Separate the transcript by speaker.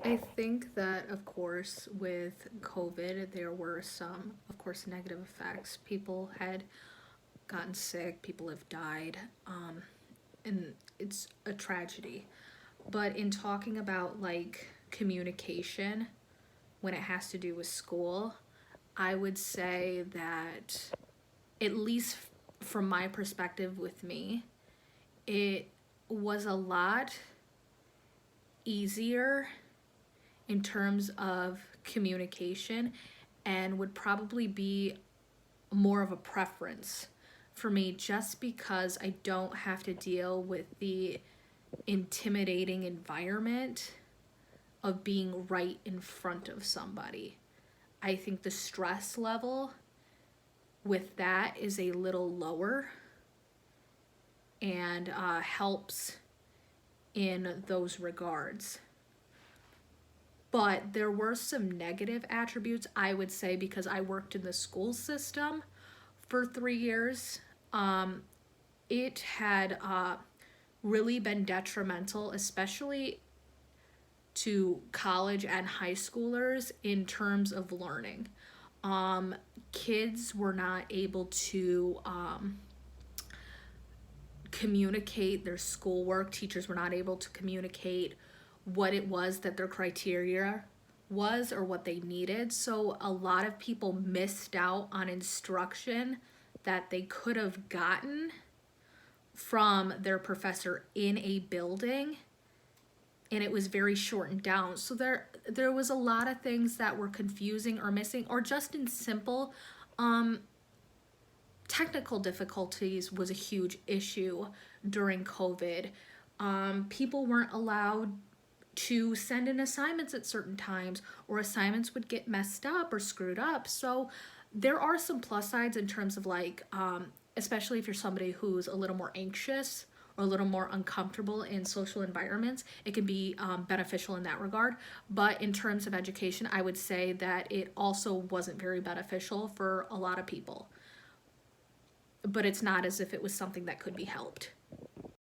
Speaker 1: I think that, of course, with COVID, there were some, of course, negative effects. People had gotten sick, people have died, and it's a tragedy. But in talking about like communication, when it has to do with school, I would say that, at least from my perspective with me, it was a lot easier in terms of communication and would probably be more of a preference for me just because I don't have to deal with the intimidating environment of being right in front of somebody. I think the stress level with that is a little lower and helps in those regards. But there were some negative attributes, I would say, because I worked in the school system for 3 years. It had really been detrimental, especially to college and high schoolers in terms of learning. Um, Kids were not able to communicate their schoolwork. Teachers were not able to communicate what it was that their criteria was or what they needed. So a lot of people missed out on instruction that they could have gotten from their professor in a building, and it was very shortened down. So there was a lot of things that were confusing or missing, or just in simple um technical difficulties was a huge issue during COVID. People weren't allowed to send in assignments at certain times, or assignments would get messed up or screwed up. So there are some plus sides in terms of like, especially if you're somebody who's a little more anxious or a little more uncomfortable in social environments, it can be beneficial in that regard. But in terms of education, I would say that it also wasn't very beneficial for a lot of people. But it's not as if it was something that could be helped.